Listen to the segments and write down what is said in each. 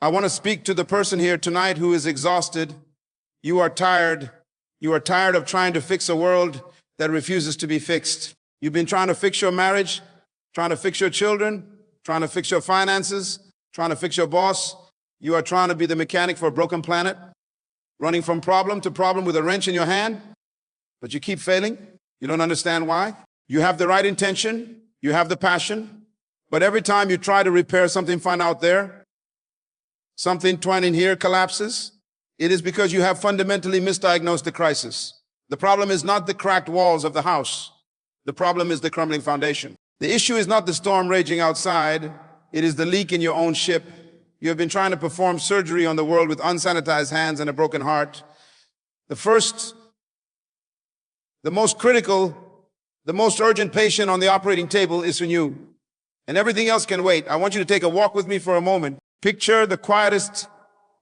I want to speak to the person here tonight who is exhausted. You are tired. You are tired of trying to fix a world that refuses to be fixed. You've been trying to fix your marriage, trying to fix your children, trying to fix your finances, trying to fix your boss. You are trying to be the mechanic for a broken planet, running from problem to problem with a wrench in your hand, but you keep failing. You don't understand why. You have the right intention, you have the passion, but every time you try to repair something fine out there, something twine in here collapses. It is because you have fundamentally misdiagnosed the crisis. The problem is not the cracked walls of the house. The problem is the crumbling foundation. The issue is not the storm raging outside. It is the leak in your own ship. You have been trying to perform surgery on the world with unsanitized hands and a broken heart. The most critical, the most urgent patient on the operating table is in you. And everything else can wait. I want you to take a walk with me for a moment. Picture the quietest,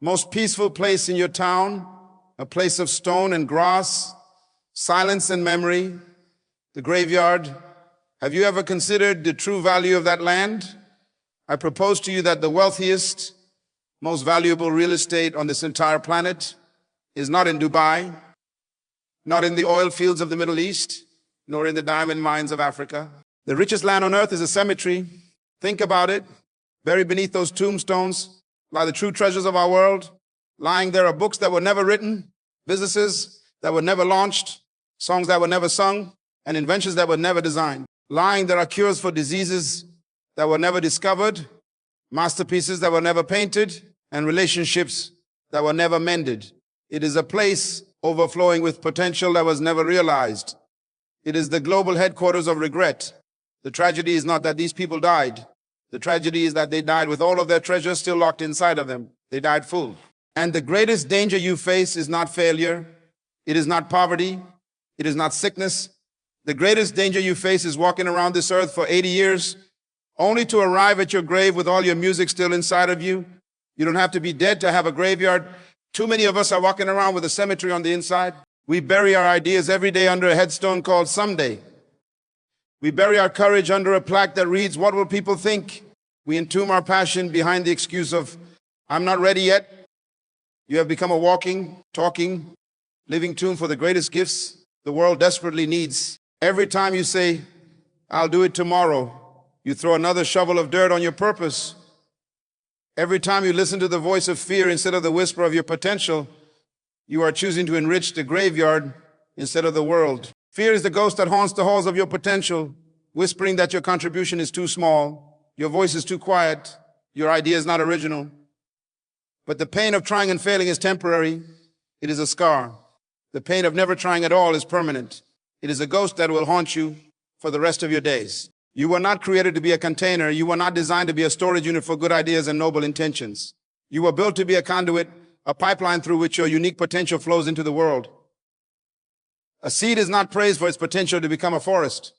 most peaceful place in your town, a place of stone and grass, silence and memory, the graveyard. Have you ever considered the true value of that land? I propose to you that the wealthiest, most valuable real estate on this entire planet is not in Dubai, not in the oil fields of the Middle East, nor in the diamond mines of Africa. The richest land on earth is a cemetery. Think about it. Buried beneath those tombstones lie the true treasures of our world. Lying there are books that were never written, businesses that were never launched, songs that were never sung, and inventions that were never designed. Lying there are cures for diseases that were never discovered, masterpieces that were never painted, and relationships that were never mended. It is a place overflowing with potential that was never realized. It is the global headquarters of regret. The tragedy is not that these people died. The tragedy is that they died with all of their treasures still locked inside of them. They died full. And the greatest danger you face is not failure. It is not poverty. It is not sickness. The greatest danger you face is walking around this earth for 80 years, only to arrive at your grave with all your music still inside of you. You don't have to be dead to have a graveyard. Too many of us are walking around with a cemetery on the inside. We bury our ideas every day under a headstone called someday. We bury our courage under a plaque that reads, what will people think? We entomb our passion behind the excuse of, I'm not ready yet. You have become a walking, talking, living tomb for the greatest gifts the world desperately needs. Every time you say, I'll do it tomorrow, you throw another shovel of dirt on your purpose. Every time you listen to the voice of fear instead of the whisper of your potential, you are choosing to enrich the graveyard instead of the world. Fear is the ghost that haunts the halls of your potential, whispering that your contribution is too small, your voice is too quiet, your idea is not original. But the pain of trying and failing is temporary. It is a scar. The pain of never trying at all is permanent. It is a ghost that will haunt you for the rest of your days. You were not created to be a container. You were not designed to be a storage unit for good ideas and noble intentions. You were built to be a conduit, a pipeline through which your unique potential flows into the world. A seed is not praised for its potential to become a forest.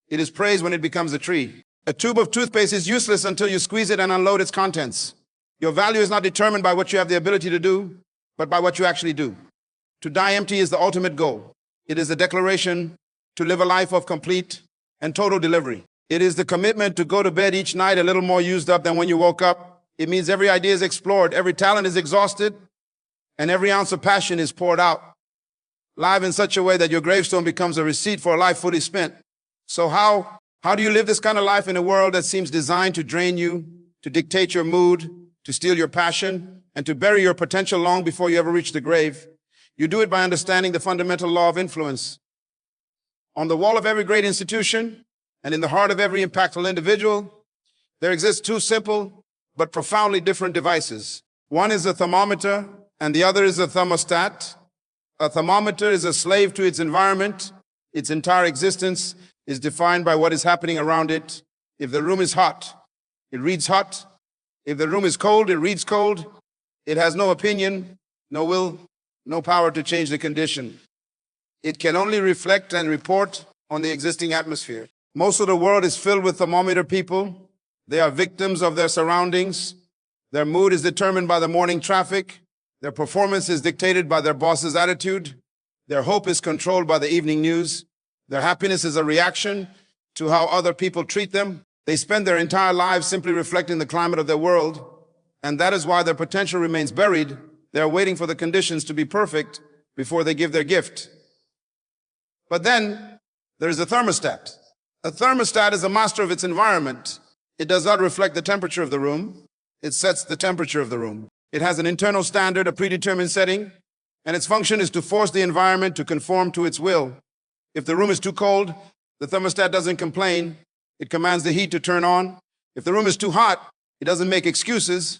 It is praised when it becomes a tree. A tube of toothpaste is useless until you squeeze it and unload its contents. Your value is not determined by what you have the ability to do, but by what you actually do. To die empty is the ultimate goal. It is a declaration to live a life of complete and total delivery. It is the commitment to go to bed each night a little more used up than when you woke up. It means every idea is explored, every talent is exhausted, and every ounce of passion is poured out. Live in such a way that your gravestone becomes a receipt for a life fully spent. So how do you live this kind of life in a world that seems designed to drain you, to dictate your mood, to steal your passion, and to bury your potential long before you ever reach the grave? You do it by understanding the fundamental law of influence. On the wall of every great institution and in the heart of every impactful individual, there exist two simple but profoundly different devices. One is a thermometer and the other is a thermostat. A thermometer is a slave to its environment. Its entire existence is defined by what is happening around it. If the room is hot, it reads hot. If the room is cold, it reads cold. It has no opinion, no will, no power to change the condition. It can only reflect and report on the existing atmosphere. Most of the world is filled with thermometer people. They are victims of their surroundings. Their mood is determined by the morning traffic. Their performance is dictated by their boss's attitude. Their hope is controlled by the evening news. Their happiness is a reaction to how other people treat them. They spend their entire lives simply reflecting the climate of their world And that is why their potential remains buried. They are waiting for the conditions to be perfect before they give their gift. But then there is a thermostat. A thermostat is a master of its environment. It does not reflect the temperature of the room. It sets the temperature of the room. It has an internal standard, a predetermined setting, and its function is to force the environment to conform to its will. If the room is too cold, the thermostat doesn't complain. It commands the heat to turn on. If the room is too hot, it doesn't make excuses.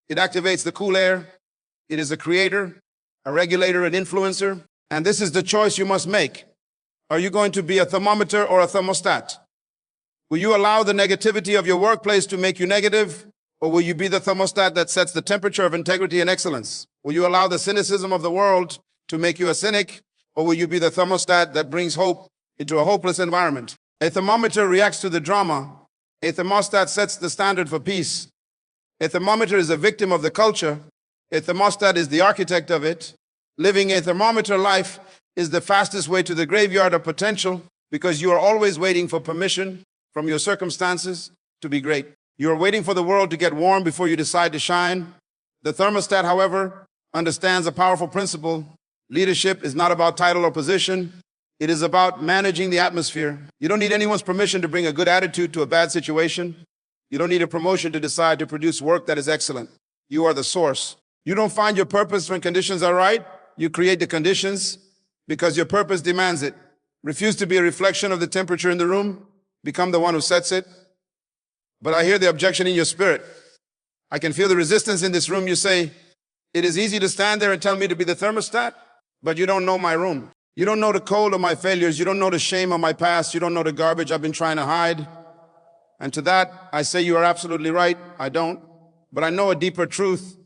It activates the cool air. It is a creator, a regulator, an influencer. And this is the choice you must make. Are you going to be a thermometer or a thermostat? Will you allow the negativity of your workplace to make you negative? Or will you be the thermostat that sets the temperature of integrity and excellence? Will you allow the cynicism of the world to make you a cynic? Or will you be the thermostat that brings hope into a hopeless environment? A thermometer reacts to the drama. A thermostat sets the standard for peace. A thermometer is a victim of the culture. A thermostat is the architect of it. Living a thermometer life is the fastest way to the graveyard of potential because you are always waiting for permission from your circumstances to be great. You are waiting for the world to get warm before you decide to shine. The thermostat, however, understands a powerful principle. Leadership is not about title or position. It is about managing the atmosphere. You don't need anyone's permission to bring a good attitude to a bad situation. You don't need a promotion to decide to produce work that is excellent. You are the source. You don't find your purpose when conditions are right. You create the conditions because your purpose demands it. Refuse to be a reflection of the temperature in the room. Become the one who sets it. But I hear the objection in your spirit. I can feel the resistance in this room. You say, it is easy to stand there and tell me to be the thermostat, but you don't know my room. You don't know the cold of my failures. You don't know the shame of my past. You don't know the garbage I've been trying to hide. And to that, I say you are absolutely right. I don't. But I know a deeper truth.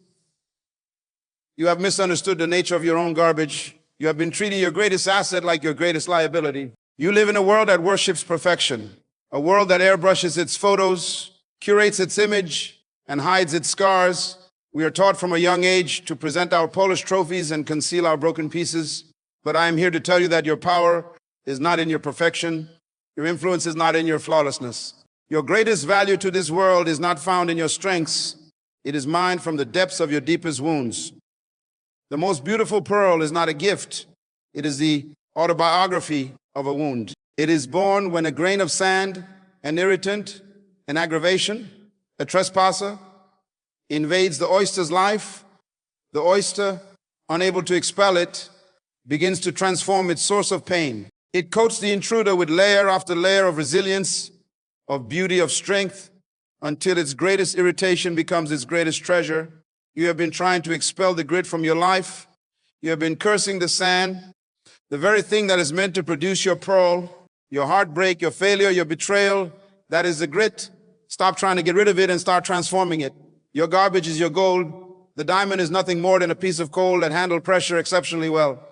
You have misunderstood the nature of your own garbage. You have been treating your greatest asset like your greatest liability. You live in a world that worships perfection, a world that airbrushes its photos, curates its image, and hides its scars. We are taught from a young age to present our polished trophies and conceal our broken pieces. But I am here to tell you that your power is not in your perfection. Your influence is not in your flawlessness. Your greatest value to this world is not found in your strengths. It is mined from the depths of your deepest wounds. The most beautiful pearl is not a gift. It is the autobiography of a wound. It is born when a grain of sand, an irritant, an aggravation, a trespasser, invades the oyster's life. The oyster, unable to expel it, begins to transform its source of pain. It coats the intruder with layer after layer of resilience, of beauty, of strength, until its greatest irritation becomes its greatest treasure. You have been trying to expel the grit from your life. You have been cursing the sand, the very thing that is meant to produce your pearl, your heartbreak, your failure, your betrayal. That is the grit. Stop trying to get rid of it and start transforming it. Your garbage is your gold. The diamond is nothing more than a piece of coal that handled pressure exceptionally well.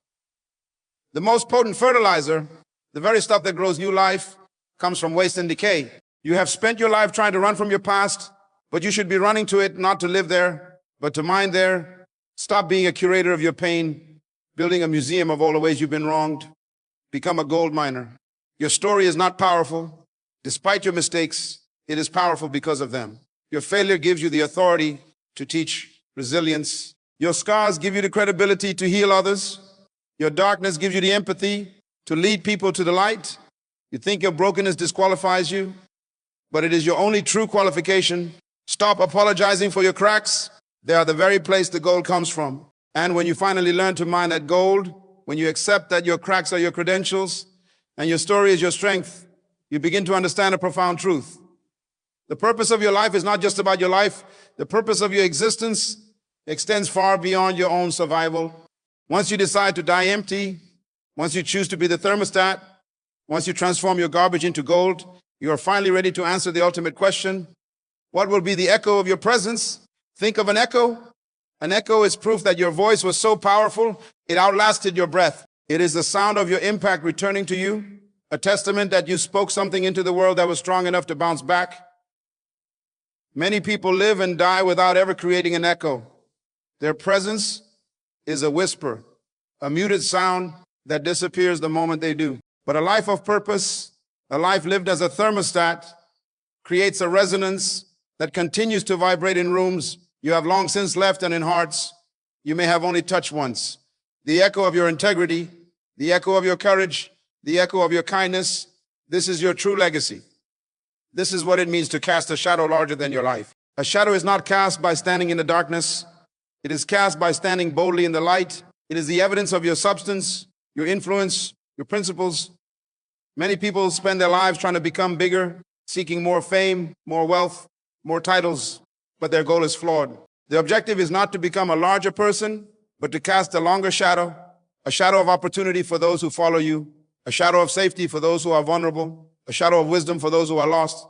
The most potent fertilizer, the very stuff that grows new life, comes from waste and decay. You have spent your life trying to run from your past, but you should be running to it, not to live there, but to mine there. Stop being a curator of your pain, building a museum of all the ways you've been wronged. Become a gold miner. Your story is not powerful. Despite your mistakes, it is powerful because of them. Your failure gives you the authority to teach resilience. Your scars give you the credibility to heal others. Your darkness gives you the empathy to lead people to the light. You think your brokenness disqualifies you, but it is your only true qualification. Stop apologizing for your cracks. They are the very place the gold comes from. And when you finally learn to mine that gold, when you accept that your cracks are your credentials and your story is your strength, you begin to understand a profound truth. The purpose of your life is not just about your life. The purpose of your existence extends far beyond your own survival. Once you decide to die empty, once you choose to be the thermostat, once you transform your garbage into gold, you are finally ready to answer the ultimate question. What will be the echo of your presence? Think of an echo. An echo is proof that your voice was so powerful, it outlasted your breath. It is the sound of your impact returning to you, a testament that you spoke something into the world that was strong enough to bounce back. Many people live and die without ever creating an echo. Their presence is a whisper, a muted sound that disappears the moment they do. But a life of purpose, a life lived as a thermostat, creates a resonance that continues to vibrate in rooms You have long since left, and in hearts you may have only touched once. The echo of your integrity, the echo of your courage, the echo of your kindness, this is your true legacy. This is what it means to cast a shadow larger than your life. A shadow is not cast by standing in the darkness. It is cast by standing boldly in the light. It is the evidence of your substance, your influence, your principles. Many people spend their lives trying to become bigger, seeking more fame, more wealth, more titles, but their goal is flawed. The objective is not to become a larger person, but to cast a longer shadow, a shadow of opportunity for those who follow you, a shadow of safety for those who are vulnerable, a shadow of wisdom for those who are lost.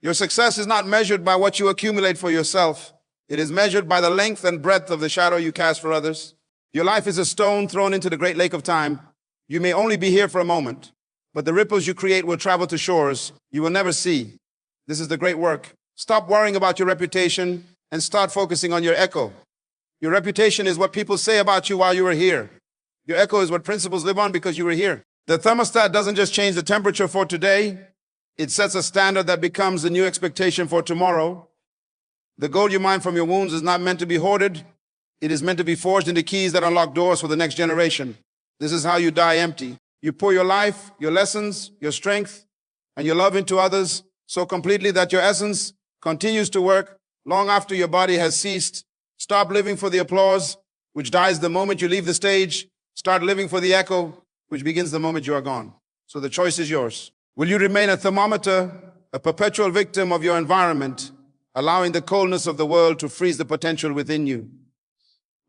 Your success is not measured by what you accumulate for yourself. It is measured by the length and breadth of the shadow you cast for others. Your life is a stone thrown into the great lake of time. You may only be here for a moment, but the ripples you create will travel to shores you will never see. This is the great work. Stop worrying about your reputation and start focusing on your echo. Your reputation is what people say about you while you were here. Your echo is what principles live on because you were here. The thermostat doesn't just change the temperature for today. It sets a standard that becomes the new expectation for tomorrow. The gold you mine from your wounds is not meant to be hoarded. It is meant to be forged into keys that unlock doors for the next generation. This is how you die empty. You pour your life, your lessons, your strength, and your love into others so completely that your essence continues to work long after your body has ceased. Stop living for the applause, which dies the moment you leave the stage. Start living for the echo, which begins the moment you are gone. So the choice is yours. Will you remain a thermometer, a perpetual victim of your environment, allowing the coldness of the world to freeze the potential within you?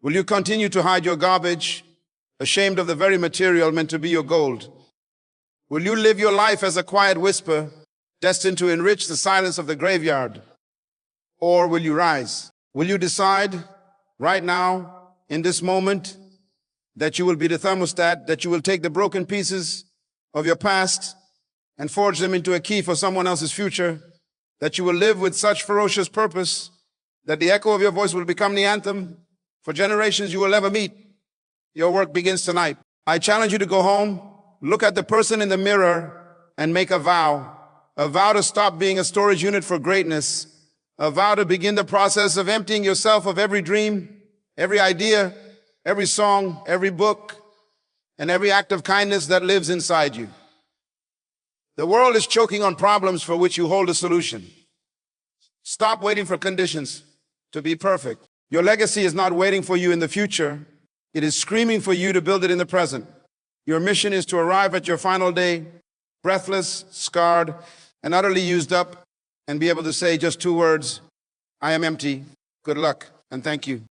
Will you continue to hide your garbage, ashamed of the very material meant to be your gold? Will you live your life as a quiet whisper, destined to enrich the silence of the graveyard? Or will you rise? Will you decide right now, in this moment, that you will be the thermostat, that you will take the broken pieces of your past and forge them into a key for someone else's future, that you will live with such ferocious purpose that the echo of your voice will become the anthem for generations you will never meet? Your work begins tonight. I challenge you to go home, look at the person in the mirror, and make a vow to stop being a storage unit for greatness, a vow to begin the process of emptying yourself of every dream, every idea, every song, every book, and every act of kindness that lives inside you. The world is choking on problems for which you hold a solution. Stop waiting for conditions to be perfect. Your legacy is not waiting for you in the future. It is screaming for you to build it in the present. Your mission is to arrive at your final day, breathless, scarred, and utterly used up, and be able to say just two words: I am empty. Good luck, and thank you.